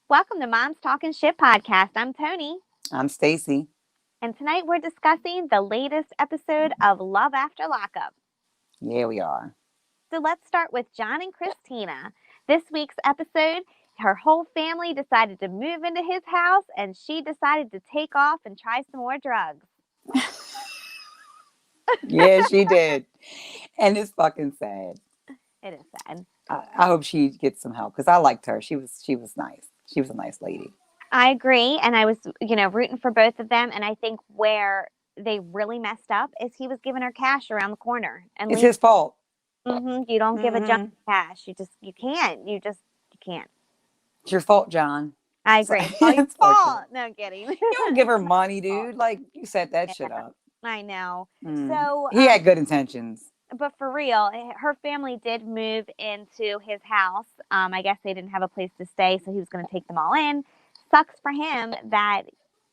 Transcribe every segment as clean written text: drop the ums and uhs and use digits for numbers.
Welcome to Mom's Talking Shit podcast. I'm Tony. I'm Stacy. And tonight we're discussing the latest episode of Love After Lockup. Yeah, we are. So let's start with John and Christina. This week's episode, her whole family decided to move into his house and she decided to take off and try some more drugs. Yeah, she did. And it's fucking sad. It is sad. I hope she gets some help because I liked her. She was nice. She was a nice lady. I agree. And I was, rooting for both of them. And I think where they really messed up is he was giving her cash around the corner. And it's his fault. You don't give a junk cash. You can't. You can't. It's your fault, John. I agree. It's his fault. No, I'm kidding. You don't give her money, dude. Like, you set that shit up. I know. So he had good intentions. But for real, her family did move into his house. I guess they didn't have a place to stay, so he was going to take them all in. Sucks for him that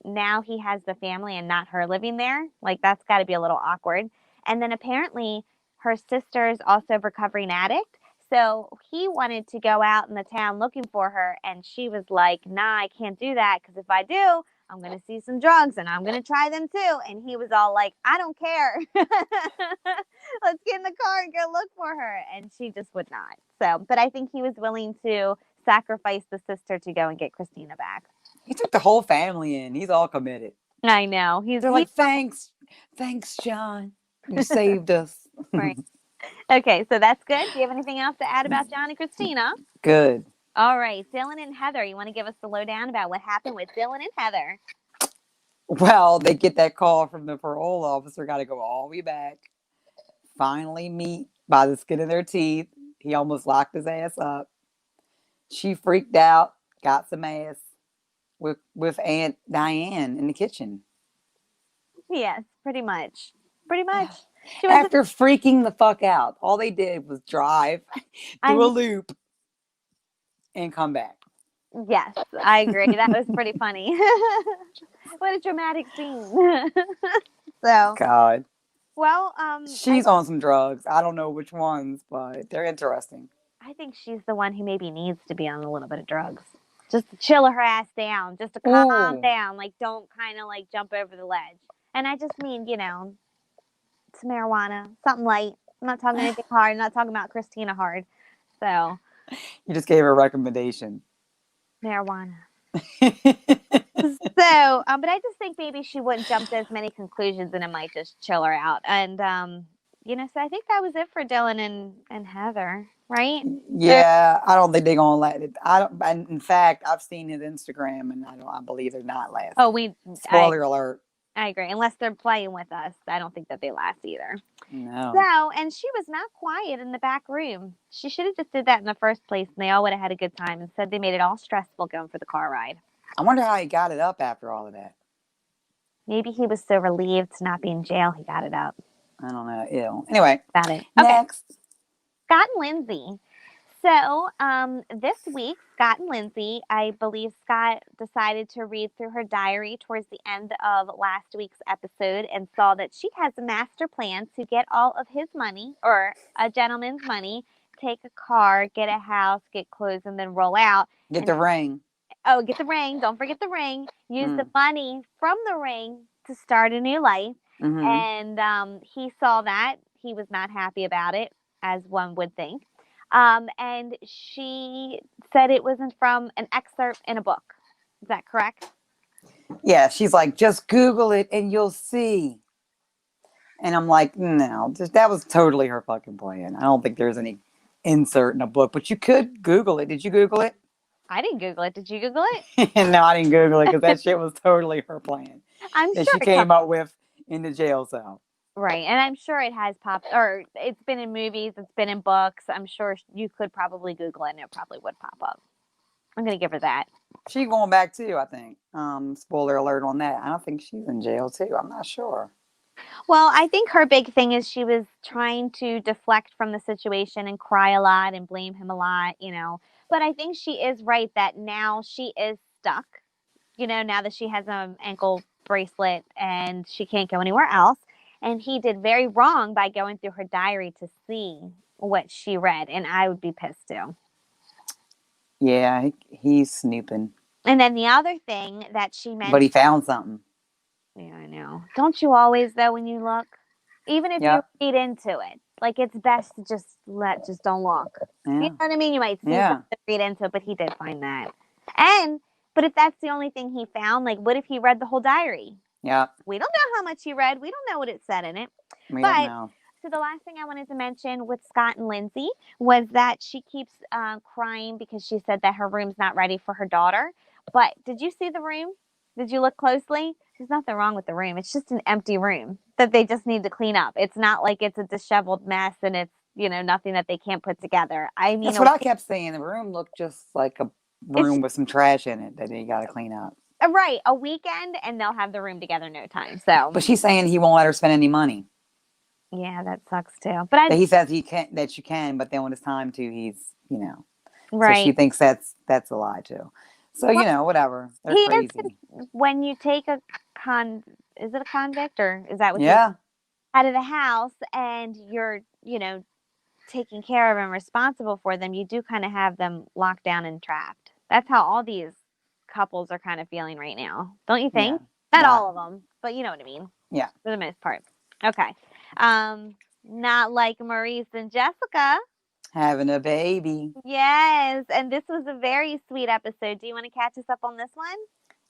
now he has the family and not her living there. Like, that's got to be a little awkward. And then apparently her sister's also a recovering addict. So he wanted to go out in the town looking for her. And she was like, nah, I can't do that. Because if I do, I'm going to see some drugs and I'm going to try them too. And he was all like, I don't care. Let's get in the car and go look for her. And she just would not. So, but I think he was willing to sacrifice the sister to go and get Christina back. He took the whole family in. He's all committed. I know. They're like, thanks, John. You saved us. Right. Okay, so that's good. Do you have anything else to add about John and Christina? Good. All right, Dylan and Heather. You want to give us the lowdown about what happened with Dylan and Heather? Well, they get that call from the parole officer. Got to go all the way back. Finally meet by the skin of their teeth. He almost locked his ass up. She freaked out. Got some ass with Aunt Diane in the kitchen. Yes, pretty much. After freaking the fuck out, all they did was drive, do a loop, and come back. Yes, I agree. That was pretty funny. What a dramatic scene. So, God. Well, she's on some drugs. I don't know which ones, but they're interesting. I think she's the one who maybe needs to be on a little bit of drugs. Just to chill her ass down, just to calm down. Like, don't kind of like jump over the ledge. And I just mean, it's marijuana, something light. I'm not talking anything hard. I'm not talking about Christina hard. So. You just gave her a recommendation. Marijuana. So, but I just think maybe she wouldn't jump to as many conclusions and it might just chill her out. And, so I think that was it for Dylan and Heather, right? Yeah, I don't think they're going to let it. In fact, I've seen his Instagram and I believe they're not lasting. Oh, spoiler alert. I agree. Unless they're playing with us, I don't think that they last either. No. So, and she was not quiet in the back room. She should have just did that in the first place, and they all would have had a good time. Instead, they made it all stressful going for the car ride. I wonder how he got it up after all of that. Maybe he was so relieved to not be in jail, he got it up. I don't know. Ew. Anyway. Got it. Okay. Next. Scott and Lindsay. So, this week, Scott and Lindsay, I believe Scott decided to read through her diary towards the end of last week's episode and saw that she has a master plan to get all of his money, or a gentleman's money, take a car, get a house, get clothes, and then roll out. Get the ring. Oh, get the ring. Don't forget the ring. Use the money from the ring to start a new life. Mm-hmm. And he saw that. He was not happy about it, as one would think. And she said it wasn't from an excerpt in a book. Is that correct? Yeah, she's like, just Google it and you'll see. And I'm like, no, that was totally her fucking plan. I don't think there's any insert in a book, but you could Google it. Did you Google it? I didn't Google it. Did you Google it? No, I didn't Google it because that shit was totally her plan. I'm that sure she came up with in the jail cell. Right. And I'm sure it has popped, or it's been in movies, it's been in books. I'm sure you could probably Google it and it probably would pop up. I'm going to give her that. She's going back too, I think. Spoiler alert on that. I don't think she's in jail too. I'm not sure. Well, I think her big thing is she was trying to deflect from the situation and cry a lot and blame him a lot, But I think she is right that now she is stuck, now that she has an ankle bracelet and she can't go anywhere else. And he did very wrong by going through her diary to see what she read. And I would be pissed too. Yeah, he's snooping. And then the other thing that she But mentioned. he found something. Yeah, I know. Don't you always, though, when you look? Even if you Yep. read into it. Like, it's best to just don't look. You know Yeah. what I mean? You might see Yeah. something, read into it, but he did find that. But if that's the only thing he found, like, what if he read the whole diary? Yep. We don't know how much he read. We don't know what it said in it. We don't But know. so the last thing I wanted to mention with Scott and Lindsay was that she keeps crying because she said that her room's not ready for her daughter. But did you see the room? Did you look closely? There's nothing wrong with the room. It's just an empty room that they just need to clean up. It's not like it's a disheveled mess and it's, nothing that they can't put together. I mean, That's what I kept saying. The room looked just like a it's room with some trash in it that you got to clean up. right, a weekend and they'll have the room together in no time. So, But she's saying he won't let her spend any money. yeah, that sucks too. But That he says he can, that you can, but then when it's time to, he's, So she right. thinks that's a lie too. So Well, whatever. They're he is crazy. when you take a is it a convict or is that what you Yeah. out of the house and you're, taking care of and responsible for them, you do kind of have them locked down and trapped. That's how all these couples are kind of feeling right now. Don't you Yeah. think? Not Yeah. all of them, but you know what I mean. Yeah. For the most part. Okay. Not like Maurice and Jessica. Having a baby. Yes, and this was a very sweet episode. Do you want to catch us up on this one?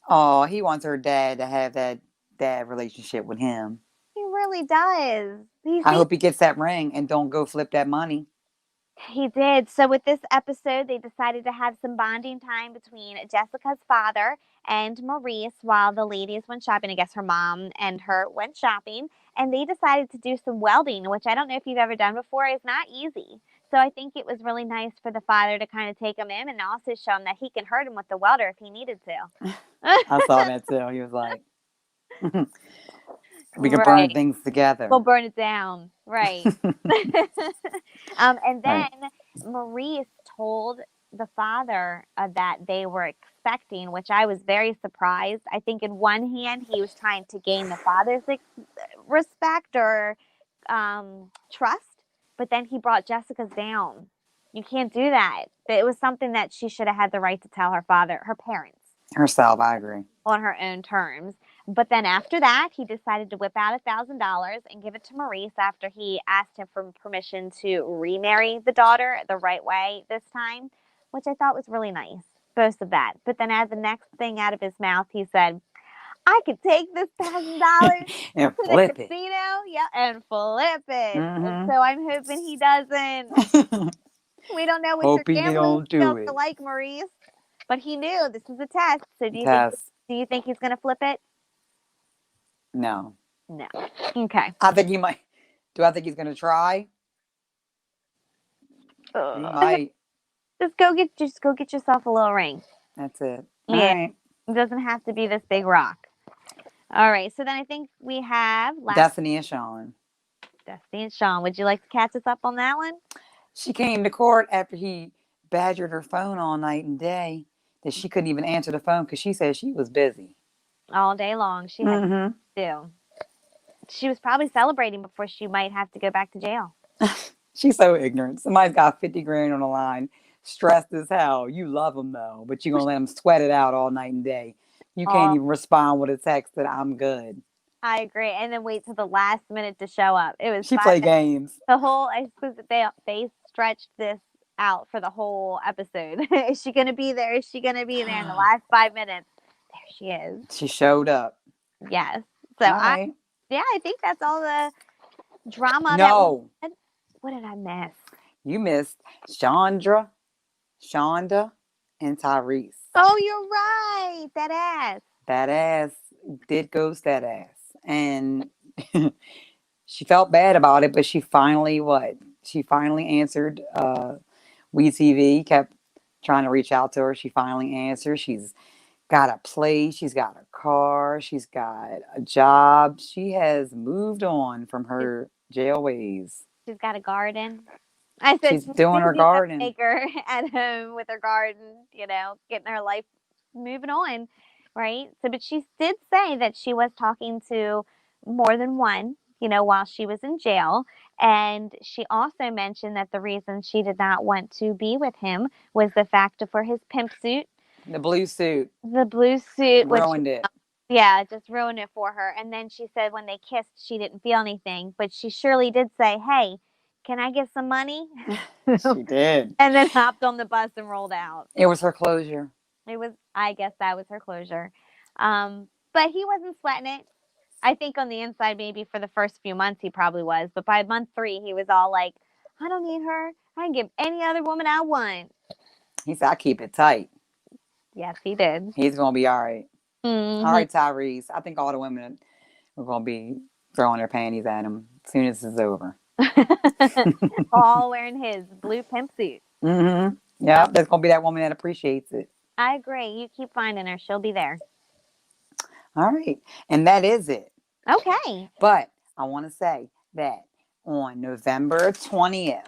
Oh, he wants her dad to have that dad relationship with him. He really does. I hope he gets that ring and don't go flip that money. He did. So with this episode, they decided to have some bonding time between Jessica's father and Maurice while the ladies went shopping. I guess her mom and her went shopping, and they decided to do some welding, which I don't know if you've ever done before. It's not easy. So I think it was really nice for the father to kind of take him in and also show him that he can hurt him with the welder if he needed to. I saw that too. He was like, we can burn Right. things together. We'll burn it down. Right. And then Right. Maurice told the father that they were expecting, which I was very surprised. I think in one hand, he was trying to gain the father's respect or trust, but then he brought Jessica's down. You can't do that. It was something that she should have had the right to tell her father, her parents, Herself, I agree. on her own terms. But then after that, he decided to whip out $1,000 and give it to Maurice after he asked him for permission to remarry the daughter the right way this time, which I thought was really nice. Both of that. But then, as the next thing out of his mouth, he said, I could take this $1,000 And to the flip it. casino, yeah, and flip it. And Mm-hmm. so I'm hoping he doesn't. We don't know what your Hope he gambling don't do skills are it. like, Maurice. But he knew this is a test. So Tess. do you think he's gonna flip it? No. No. Okay. I think he might. Do I think he's going to try? He might. Just go get yourself a little ring. That's it. All Yeah. right. It doesn't have to be this big rock. All right. So then I think we have Destiny and Sean. Dusty and Sean. Would you like to catch us up on that one? She came to court after he badgered her phone all night and day that she couldn't even answer the phone because she said she was busy. All day long. She had to do. She was probably celebrating before she might have to go back to jail. She's so ignorant. Somebody's got 50 grand on the line, stressed as hell. You love them though, but you're going to let them sweat it out all night and day. You can't even respond with a text that I'm good. I agree. And then wait till the last minute to show up. It was She played games. The whole, I suppose that they stretched this out for the whole episode. Is she going to be there? Is she going to be there in the last 5 minutes? There she is. She showed up. Yes. So right. I think that's all the drama. No. What did I miss? You missed Shonda, and Tyrese. Oh, you're right. That ass. That ass did ghost that ass. And she felt bad about it, but she finally She finally answered. WeTV kept trying to reach out to her. She finally answered. She's got a place. She's got a car. She's got a job. She has moved on from her jail ways. She's got a garden. I said she's doing her garden. Make her at home with her garden, getting her life moving on. right? So, but she did say that she was talking to more than one, while she was in jail. And she also mentioned that the reason she did not want to be with him was the fact for his pimp suit. The blue suit The blue suit, which, ruined it. yeah, just ruined it for her. And then she said when they kissed, she didn't feel anything, but she surely did say, "Hey, can I get some money?" She did. And then hopped on the bus and rolled out. It was her closure. I guess that was her closure. But he wasn't sweating it. I think on the inside, maybe for the first few months, he probably was. But by month 3, he was all like, "I don't need her. I can give any other woman I want." He said, I keep it tight. Yes, he did. He's going to be all right. All Mm-hmm. right, Tyrese. I think all the women are going to be throwing their panties at him as soon as it's over. All wearing his blue pimp suit. Mm-hmm. Yeah, there's going to be that woman that appreciates it. I agree. You keep finding her. She'll be there. All right. And that is it. Okay. But I want to say that on November 20th,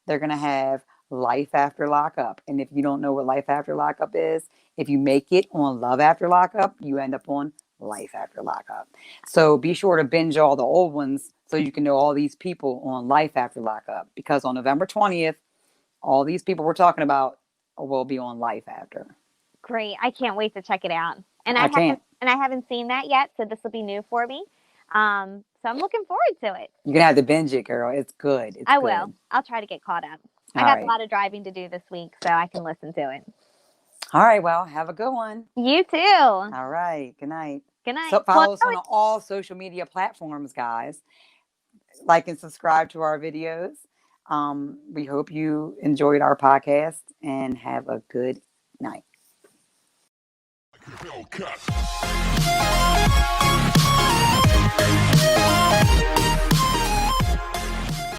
they're going to have Life After Lockup. And if you don't know what Life After Lockup is, if you make it on Love After Lockup, you end up on Life After Lockup. So be sure to binge all the old ones so you can know all these people on Life After Lockup. Because on November 20th, all these people we're talking about will be on Life After. Great. I can't wait to check it out. And I can't. I haven't seen that yet, so this will be new for me. So I'm looking forward to it. You're going to have to binge it, girl. It's good. I will. I'll try to get caught up. I All got right. a lot of driving to do this week, so I can listen to it. All right. Well, have a good one. You too. All right. Good night. Good night. So follow us on all social media platforms, guys. Like and subscribe to our videos. We hope you enjoyed our podcast and have a good night. Cut.